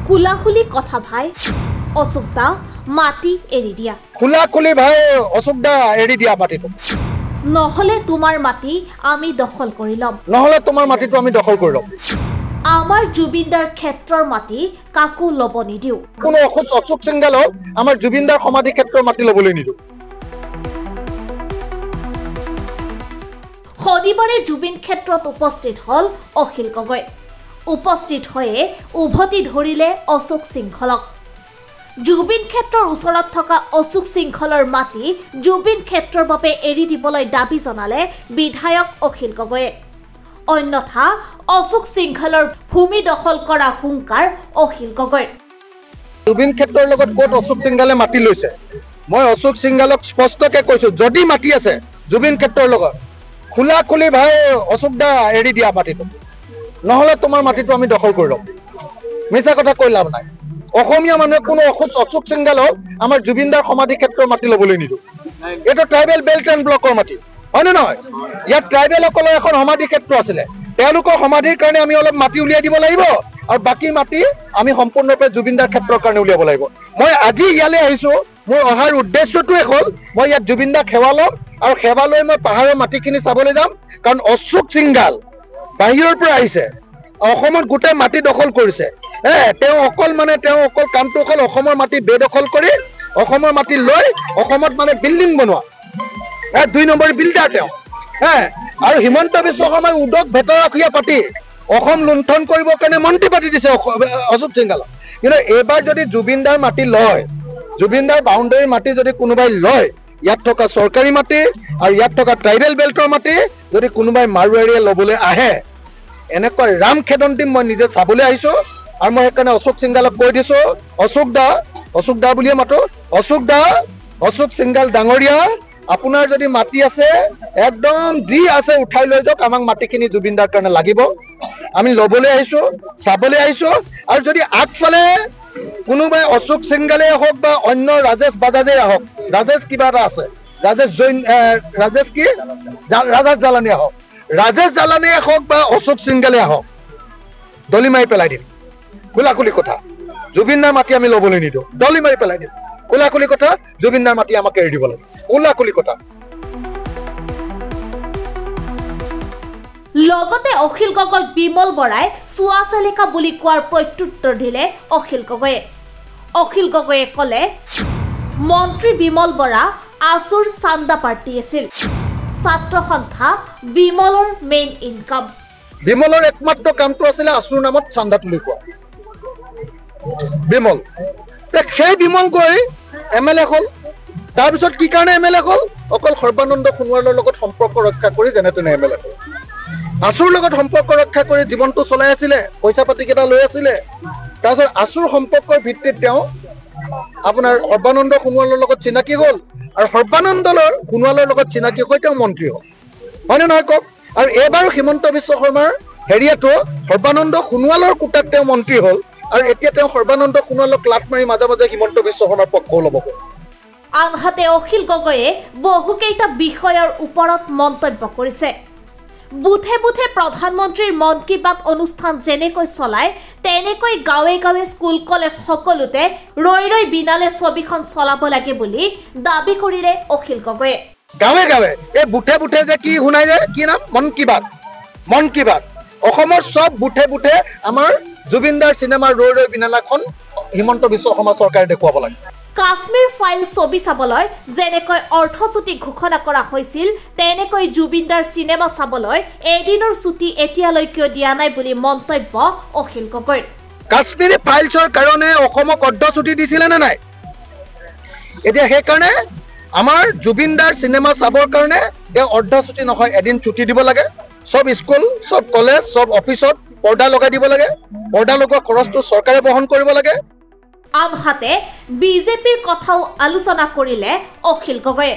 খুলাখুলি কথা ভাই অশোক দা মাটি এৰি দিয়া খুলাখুলি ভাই অশোক দা এৰি দিয়া মাটিটো নহলে তোমাৰ মাটি আমি দখল কৰি লম নহলে তোমাৰ মাটিটো আমি দখল কৰি লম আমাৰ জুবিনদাৰ ক্ষেত্ৰৰ মাটি কাকো লব নিদিও কোনো অশোক সিংগালক আমাৰ জুবিনদাৰ সমাধি ক্ষেত্ৰৰ মাটি লবলৈ নিদিও শনিবাৰে জুবিন ক্ষেত্ৰত উপস্থিত হল অখিল গগৈ উপস্থিত হয়ে উভতি ধৰিলে অশোক সিংহলক জুবিন ক্ষেত্ৰৰ ওচৰত থকা অশোক সিংহলৰ মাটি জুবিন ক্ষেত্ৰৰ বাবে এৰি দিবলৈ দাবী জনালে বিধায়ক অখিল গগৈয়ে অন্যথা অশোক সিংহলৰ ভূমি দখল কৰা হুংকাৰ অখিল গগৈ জুবিন ক্ষেত্ৰৰ লগত কোট অশোক সিংগালে মাটি লৈছে মই অশোক সিংগালক স্পষ্টকৈ কৈছো যদি মাটি আছে জুবিন ক্ষেত্ৰৰ লগত খুলাখুলি ভাই অশোক দা এৰি দিয়া মাটিটো নহলে তোমাৰ মাটিটো আমি দখল কৰি লম মিছা কথা কৈ লাভ নাই অসমীয়া মানুহে কোনো অশোক সিংগালক আমাৰ জুবিনদাৰ সমাধি ক্ষেত্ৰৰ মাটি লবলৈ নিদিও এটা ট্ৰাইবেল বেল্ট এণ্ড ব্লকৰ মাটি হয় নে নহয় ইয়াত ট্ৰাইবেলসকলৰ এখন সমাধি ক্ষেত্ৰ আছিলে তেওঁলোকৰ সমাধিৰ কাৰণে আমি অলপ মাটি উলিয়াই দিব লাগিব আৰু বাকী মাটি আমি সম্পূৰ্ণৰূপে জুবিনদাৰ ক্ষেত্ৰৰ কাৰণে উলিয়াব লাগিব মই আজি ইয়ালৈ আহিছো মোৰ অহাৰ উদ্দেশ্যটোৱে হ'ল মই ইয়াত জুবিনদাক সেৱা ল'ম আৰু সেৱা লৈ মই পাহাৰৰ মাটিখিনি চাবলৈ যাম কাৰণ অশোক সিংগাল বাহিৰৰ পৰা আহিছে অসমত গোটেই মাটি দখল কৰিছে তেওঁ অকল কামটো অকল অসমৰ মাটি বেদখল কৰি অসমৰ মাটি লৈ অসমত মানে বিল্ডিং বনোৱা 2 নম্বৰ বিল্ডাৰ তেওঁ আৰু হিমন্ত বিশ্ব শৰ্মাই উদক ভেটৰাখীয়া পাতি অসম লুণ্ঠন কৰিবৰ কাৰণে মন্ত্ৰী পাতি দিছে অশোক সিংগালক কিন্তু এইবাৰ যদি জুবিনদাৰ মাটি লয় জুবিনদাৰ বাউণ্ডাৰীৰ মাটি যদি কোনোবাই লয় ইয়াত থকা চৰকাৰী মাটি আৰু ইয়াত থকা ট্ৰাইবেল বেল্টৰ মাটি যদি কোনোবাই মাৰুৱাৰীয়ে ল'বলৈ আহে এনেকুৱা ৰাম খেদন দিম মই নিজে চাবলৈ আহিছো আৰু মই সেইকাৰণে অশোক সিংগালক কৈ দিছো অশোক দা বুলিয়ে মাতো অশোক সিংগাল ডাঙৰীয়া আপোনাৰ যদি মাটি আছে একদম যি আছে উঠাই লৈ যাওক আমাক মাটিখিনি জুবিনদাৰ কাৰণে লাগিব আমি ল'বলৈ আহিছো চাবলৈ আহিছো আৰু যদি আগফালে কোনোবাই অশোক সিংগালে হওক বা অন্য ৰাজেশ বাজাজে হওক ৰাজেশ কিবা এটা আছে ৰাজেশ জালানিয়া হওক ৰাজেশ জালানিয়া হওক বা অশোক সিংগালে হওক দলি মাৰি পেলাই দিম খোলাখুলি কথা জুবিনদাৰ মাটি আমি ল'বলৈ নিদিওঁ দলি মাৰি পেলাই দিম খোলাখুলি কথা জুবিনদাৰ মাটি আমাক এৰি দিব লাগে খোলাখুলি কথা লগতে অখিল গগৈ বিমল বৰাই চুৱা চালিকা বুলি কোৱাৰ প্ৰত্যুত্তৰ দিলে অখিল গগৈয়ে ক'লে মন্ত্ৰী বিমল বৰা আছুৰ চান্দা পাৰ্টি আছিল ছাত্ৰ সন্থা বিমলৰ মেইন ইনকাম বিমলৰ একমাত্ৰ কামটো আছিলে আছুৰ নামত চান্দা তুলি কোৱা বিমল সেই বিমল গৈ এমএলএ হ'ল তাৰপিছত কি কাৰণে এমএলএ হ'ল অকল সৰ্বানন্দ সোণোৱালৰ লগত সম্পৰ্ক ৰক্ষা কৰি যেনে তেনে এমএলএ হ'ল আছুৰ লগত সম্পৰ্ক ৰক্ষা কৰি জীৱনটো চলাই আছিলে পইচা পাতি কেইটা লৈ আছিলে তাৰপিছত আছুৰ সম্পৰ্কৰ ভিত্তিত তেওঁ আপোনাৰ সৰ্বানন্দ সোণোৱালৰ লগত চিনাকি হ'ল আৰু সৰ্বানন্দৰ সোণোৱালৰ লগত চিনাকি হৈ তেওঁ মন্ত্ৰী হ'ল হয়নে নহয় কওক আৰু এইবাৰো হিমন্ত বিশ্ব শৰ্মাৰ হেৰিয়াটো সৰ্বানন্দ সোণোৱালৰ কোটাত তেওঁ মন্ত্ৰী হ'ল আৰু এতিয়া তেওঁ সৰ্বানন্দ সোণোৱালক লাট মাৰি মাজে মাজে হিমন্ত বিশ্ব শৰ্মাৰ পক্ষ ল'ব আনহাতে অখিল গগৈয়ে বহুকেইটা বিষয়ৰ ওপৰত মন্তব্য কৰিছে বুথে বুথে প্ৰধানমন্ত্ৰীৰ মন কী বাত অনুষ্ঠান যেনেকৈ চলায় তেনেকৈ গাঁৱে গাঁৱে স্কুল কলেজ সকলোতে ৰৈ বিনালে ছবিখন চলাব লাগে বুলি দাবী কৰিলে অখিল গগৈয়ে গাঁৱে গাঁৱে এই বুথে বুথে যে কি শুনাই যে কি নাম মন কী বাত অসমৰ সব বুথে বুথে আমাৰ জুবিনদাৰ চিনেমাৰ ৰৈ বিনালাখন হিমন্ত বিশ্ব শৰ্মা চৰকাৰে দেখুৱাব লাগে কাশ্মীৰ ফাইল ছবি চাবলৈ যেনেকৈ অৰ্থচুটি ঘোষণা কৰা হৈছিল তেনেকৈ জুবিনদাৰ চিনেমা চাবলৈ এদিনৰ ছুটি এতিয়ালৈকে দিয়া নাই বুলি মন্তব্য অখিল গগৈৰ কাশ্মীৰ ফাইলছৰ কাৰণে অসমক অৰ্ধছুটি দিছিলে নে নাই এতিয়া সেইকাৰণে আমাৰ জুবিনদাৰ চিনেমা চাবৰ কাৰণে তেওঁ অৰ্ধছুটি নহয় এদিন ছুটি দিব লাগে সব স্কুল সব কলেজ সব অফিচত পৰ্দা লগাই দিব লাগে পৰ্দা লগোৱা খৰচটো চৰকাৰে বহন কৰিব লাগে আনহাতে বিজেপিৰ কথাও আলোচনা কৰিলে অখিল গগৈয়ে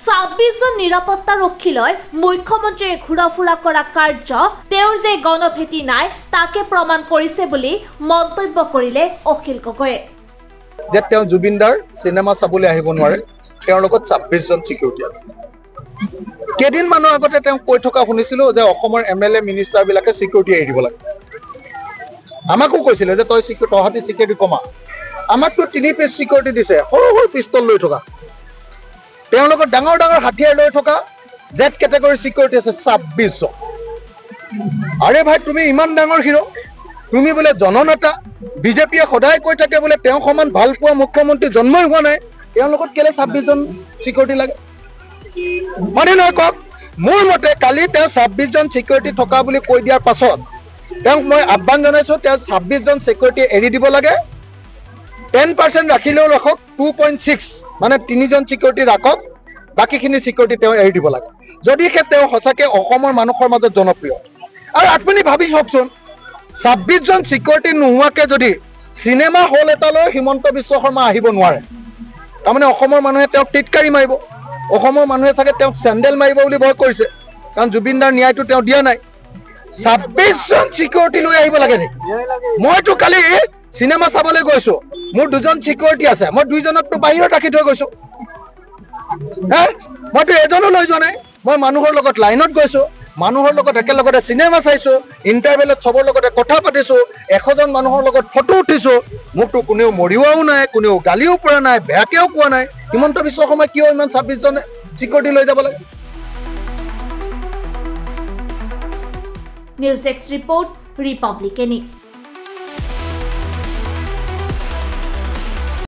26 জন নিৰাপত্তাৰক্ষীলৈ মুখ্যমন্ত্ৰীয়ে ঘূৰা-ফুৰা কৰা কাৰ্য তেওঁৰ যে গণভেটি নাই তাকে প্ৰমাণ কৰিছে বুলি মন্তব্য কৰিলে অখিল গগৈয়ে যে তেওঁ জুবিনদাৰ চিনেমা চাবলৈ আহিব নোৱাৰে তেওঁৰ লগত 26 জন সিকিউৰিটি আছে কেইদিনমানৰ আগতে তেওঁ কৈ থকা শুনিছিলো যে অসমৰ এমএলএ মিনিষ্টাৰ বিলাকে সিকিউৰিটি এৰি দিব লাগে আমাকো কৈছিলে যে তই তহঁতি চিকিউৰিটি কমা আমাকতো 3 পিচ চিকিউৰিটি দিছে সৰু সৰু পিস্তল লৈ থকা তেওঁলোকৰ ডাঙৰ ডাঙৰ হাতিয়াৰ লৈ থকা জেড কেটেগৰী চিকিউৰিটি আছে 26জন আৰে ভাই তুমি ইমান ডাঙৰ হিৰো তুমি বোলে জননেতা বিজেপিয়ে সদায় কৈ থাকে বোলে তেওঁ সমান ভাল পোৱা মুখ্যমন্ত্ৰী জন্মই হোৱা নাই তেওঁৰ লগত কেলে 26জন চিকিউৰিটি লাগে মানে নহয় কওক মোৰ মতে কালি তেওঁ 26জন চিকিউৰিটি থকা বুলি কৈ দিয়াৰ পাছত তেওঁক মই আহ্বান জনাইছো তেওঁ 26জন চিকিউৰিটি এৰি দিব লাগে 10% ৰাখিলেও ৰাখক 2.6 মানে 3জন চিকিউৰিটি ৰাখক বাকিখিনি চিকিউৰিটি তেওঁ এৰি দিব লাগে যদিহে তেওঁ সঁচাকে অসমৰ মানুহৰ মাজত জনপ্ৰিয় আৰু আপুনি ভাবি চাওকচোন 26জন চিকিউৰিটি নোহোৱাকে যদি চিনেমা হল এটালৈ হিমন্ত বিশ্ব শৰ্মা আহিব নোৱাৰে তাৰমানে অসমৰ মানুহে তেওঁক টিটকাৰি মাৰিব অসমৰ মানুহে চাগে তেওঁক চেণ্ডেল মাৰিব বুলি ভয় কৰিছে কাৰণ জুবিনদাৰ ন্যায়টো তেওঁ দিয়া নাই 26জন চিকিউৰিটি লৈ আহিব লাগে নেকি মইতো কালি চিনেমা চাবলৈ গৈছো মোৰ দুজন চিকিউৰিটি আছে মই দুইজনকতো বাহিৰত ৰাখি থৈ গৈছো মইতো এজনো লৈ যোৱা নাই মই মানুহৰ লগত লাইনত গৈছো মানুহৰ লগত একেলগতে চিনেমা চাইছো ইণ্টাৰভেলত চবৰ লগতে কথা পাতিছো 100জন মানুহৰ লগত ফটো উঠিছো মোকতো কোনেও মৰিওৱাও নাই কোনেও গালিও পৰা নাই বেয়াকেও কোৱা নাই হিমন্ত বিশ্ব শৰ্মা কিয় ইমান 26জনে চিকিউৰিটি লৈ যাব লাগে নিউজ ডেস্ক ৰিপোৰ্ট ৰিপাব্লিকানি।